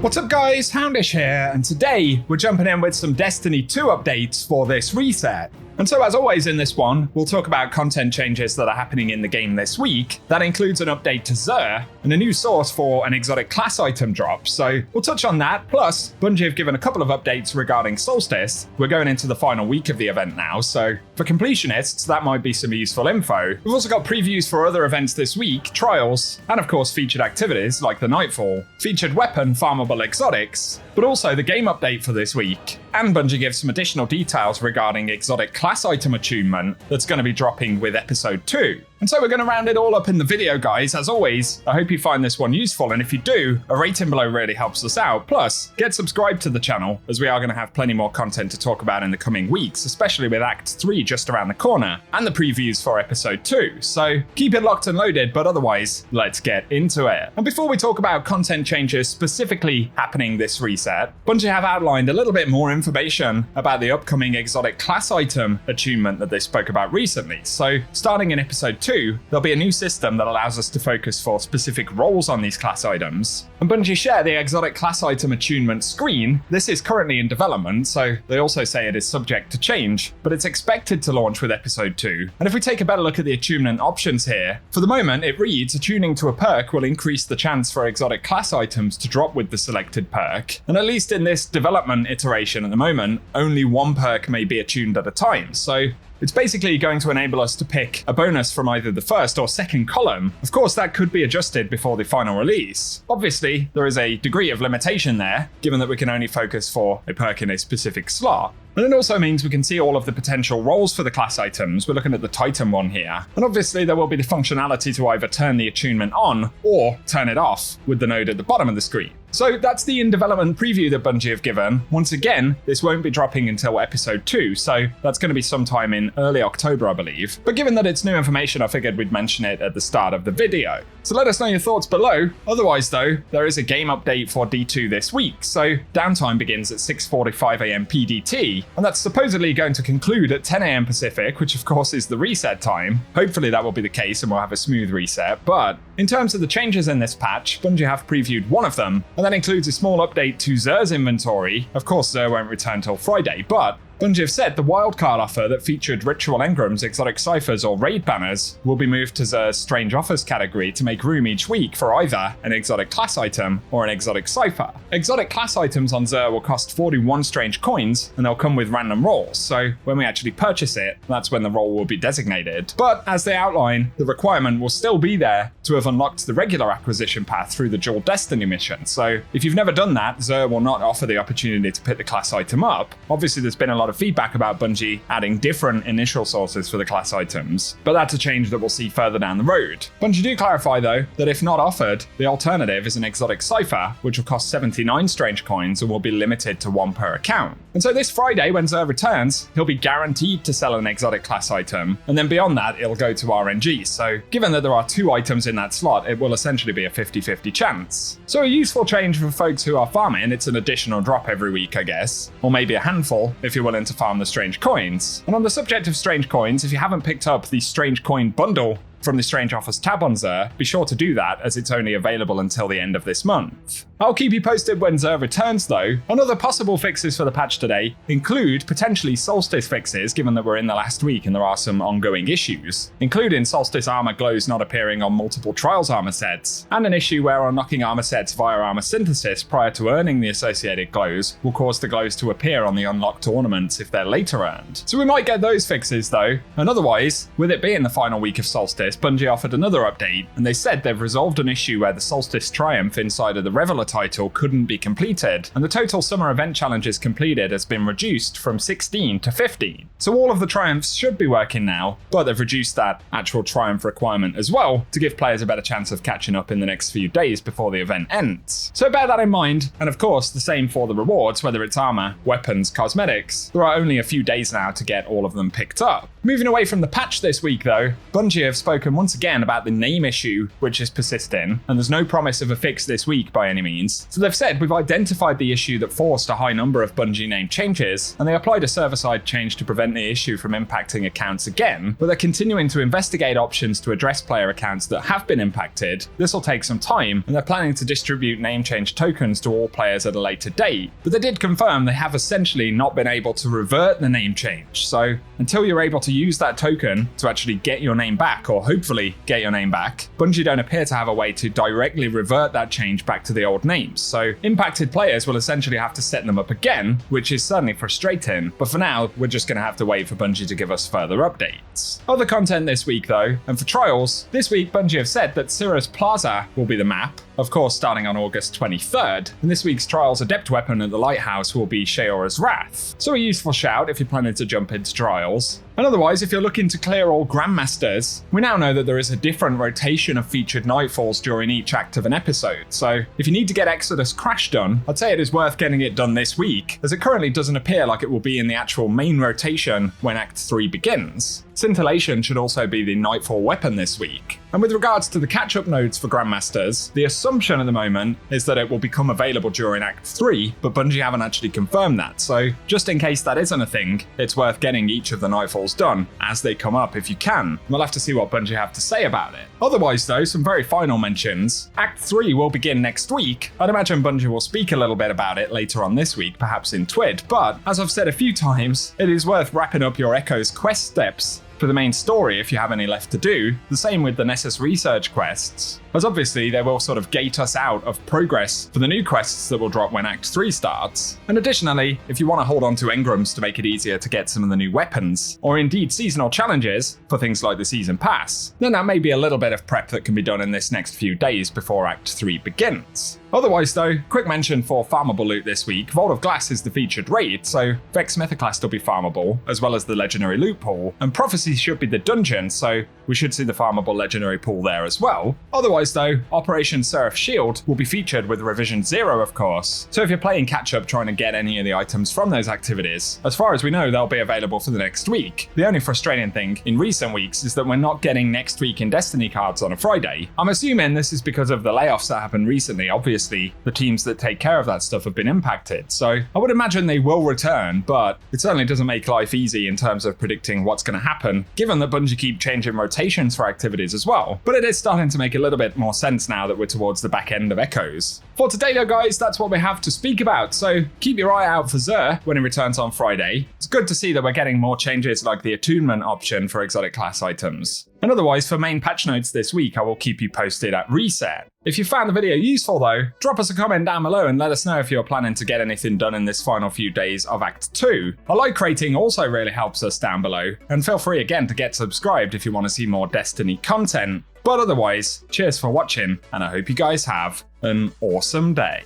What's up guys, Houndish here, and today we're jumping in with some Destiny 2 updates for this reset. And so as always in this one, we'll talk about content changes that are happening in the game this week. That includes an update to Xur and a new source for an exotic class item drop. So we'll touch on that, plus Bungie have given a couple of updates regarding Solstice. We're going into the final week of the event now, so for completionists that might be some useful info. We've also got previews for other events this week, trials, and of course featured activities like the Nightfall, featured weapon farmable exotics, but also the game update for this week. And Bungie gives some additional details regarding exotic class item attunement that's going to be dropping with episode 2. And so we're going to round it all up in the video, guys. As always, I hope you find this one useful, and if you do, a rating below really helps us out. Plus, get subscribed to the channel, as we are going to have plenty more content to talk about in the coming weeks, especially with Act 3 just around the corner, and the previews for episode 2. So keep it locked and loaded, but otherwise, let's get into it. And before we talk about content changes specifically happening this reset, Bungie have outlined a little bit more information about the upcoming exotic class item attunement that they spoke about recently. So starting in episode 2, there'll be a new system that allows us to focus for specific roles on these class items. And Bungie share the exotic class item attunement screen. This is currently in development, so they also say it is subject to change, but it's expected to launch with episode 2. And if we take a better look at the attunement options here, for the moment it reads attuning to a perk will increase the chance for exotic class items to drop with the selected perk. And at least in this development iteration at the moment, only one perk may be attuned at a time. So it's basically going to enable us to pick a bonus from either the first or second column. Of course, that could be adjusted before the final release. Obviously, there is a degree of limitation there, given that we can only focus for a perk in a specific slot. And it also means we can see all of the potential roles for the class items. We're looking at the Titan one here. And obviously there will be the functionality to either turn the attunement on or turn it off with the node at the bottom of the screen. So that's the in-development preview that Bungie have given. Once again, this won't be dropping until episode 2, so that's going to be sometime in early October, I believe. But given that it's new information, I figured we'd mention it at the start of the video. So let us know your thoughts below. Otherwise though, there is a game update for D2 this week, so downtime begins at 6:45 AM PDT, and that's supposedly going to conclude at 10 AM Pacific, which of course is the reset time. Hopefully that will be the case and we'll have a smooth reset, but in terms of the changes in this patch, Bungie have previewed one of them, and that includes a small update to Xur's inventory. Of course, Xur won't return till Friday, but Bungie have said the wildcard offer that featured ritual engrams, exotic ciphers, or raid banners will be moved to Xur's strange offers category to make room each week for either an exotic class item or an exotic cipher. Exotic class items on Xur will cost 41 strange coins, and they'll come with random rolls, so when we actually purchase it, that's when the roll will be designated. But as they outline, the requirement will still be there to have unlocked the regular acquisition path through the dual destiny mission. So if you've never done that, Xur will not offer the opportunity to pick the class item up. Obviously there's been a lot of feedback about Bungie adding different initial sources for the class items, but that's a change that we'll see further down the road. Bungie do clarify though that if not offered, the alternative is an exotic cipher, which will cost 79 strange coins and will be limited to 1 per account. And so this Friday when Xur returns, he'll be guaranteed to sell an exotic class item, and then beyond that it'll go to RNG. So given that there are 2 items in that slot, it will essentially be a 50-50 chance. So a useful change for folks who are farming. It's an additional drop every week, I guess, or maybe a handful if you're willing to farm the strange coins. And on the subject of strange coins, if you haven't picked up the strange coin bundle from the Strange Offers tab on Xur, be sure to do that as it's only available until the end of this month. I'll keep you posted when Xur returns though. And other possible fixes for the patch today include potentially Solstice fixes, given that we're in the last week and there are some ongoing issues, including Solstice armor glows not appearing on multiple Trials armor sets, and an issue where unlocking armor sets via armor synthesis prior to earning the associated glows will cause the glows to appear on the unlocked ornaments if they're later earned. So we might get those fixes though. And otherwise, with it being the final week of Solstice, Bungie offered another update, and they said they've resolved an issue where the Solstice Triumph inside of the Reveler title couldn't be completed, and the total summer event challenges completed has been reduced from 16 to 15. So all of the triumphs should be working now, but they've reduced that actual triumph requirement as well to give players a better chance of catching up in the next few days before the event ends. So bear that in mind, and of course the same for the rewards, whether it's armor, weapons, cosmetics. There are only a few days now to get all of them picked up. Moving away from the patch this week though, Bungie have spoken spoken once again about the name issue, which is persisting, and there's no promise of a fix this week by any means. So they've said we've identified the issue that forced a high number of Bungie name changes, and they applied a server-side change to prevent the issue from impacting accounts again, but they're continuing to investigate options to address player accounts that have been impacted. This will take some time, and they're planning to distribute name change tokens to all players at a later date, but they did confirm they have essentially not been able to revert the name change. So until you're able to use that token to actually get your name back, or hopefully get your name back, Bungie don't appear to have a way to directly revert that change back to the old names. So impacted players will essentially have to set them up again, which is certainly frustrating, but for now, we're just going to have to wait for Bungie to give us further updates. Other content this week though, and for trials, this week Bungie have said that Cirrus Plaza will be the map, of course starting on August 23rd, and this week's Trials Adept weapon at the Lighthouse will be Sheora's Wrath. So a useful shout if you're planning to jump into Trials. And otherwise, if you're looking to clear all Grandmasters, we now know that there is a different rotation of featured Nightfalls during each act of an episode. So if you need to get Exodus Crash done, I'd say it is worth getting it done this week, as it currently doesn't appear like it will be in the actual main rotation when Act 3 begins. Scintillation should also be the Nightfall weapon this week. And with regards to the catch-up nodes for Grandmasters, the assumption at the moment is that it will become available during Act 3, but Bungie haven't actually confirmed that, so just in case that isn't a thing, it's worth getting each of the Nightfalls done as they come up if you can. We'll have to see what Bungie have to say about it. Otherwise though, some very final mentions. Act 3 will begin next week. I'd imagine Bungie will speak a little bit about it later on this week, perhaps in Twid, but as I've said a few times, it is worth wrapping up your Echoes quest steps for the main story if you have any left to do. The same with the Nessus research quests, as obviously they will sort of gate us out of progress for the new quests that will drop when Act 3 starts. And additionally, if you want to hold on to engrams to make it easier to get some of the new weapons, or indeed seasonal challenges for things like the Season Pass, then that may be a little bit of prep that can be done in this next few days before Act 3 begins. Otherwise though, quick mention for farmable loot this week. Vault of Glass is the featured raid, so Vex Mythoclast will be farmable, as well as the legendary loot pool, and Prophecy should be the dungeon, so we should see the farmable legendary pool there as well. Otherwise though, Operation Seraph Shield will be featured with Revision 0 of course, so if you're playing catch-up trying to get any of the items from those activities, as far as we know they'll be available for the next week. The only frustrating thing in recent weeks is that we're not getting next week in Destiny cards on a Friday. I'm assuming this is because of the layoffs that happened recently. Obviously the teams that take care of that stuff have been impacted, so I would imagine they will return, but it certainly doesn't make life easy in terms of predicting what's going to happen, given that Bungie keep changing rotations for activities as well. But it is starting to make a little bit more sense now that we're towards the back end of Echoes. For today though guys, that's what we have to speak about, so keep your eye out for Xur when he returns on Friday. It's good to see that we're getting more changes like the Attunement option for exotic class items. And otherwise, for main patch notes this week, I will keep you posted at Reset. If you found the video useful though, drop us a comment down below and let us know if you're planning to get anything done in this final few days of Act 2. A like rating also really helps us down below, and feel free again to get subscribed if you want to see more Destiny content. But otherwise, cheers for watching, and I hope you guys have an awesome day.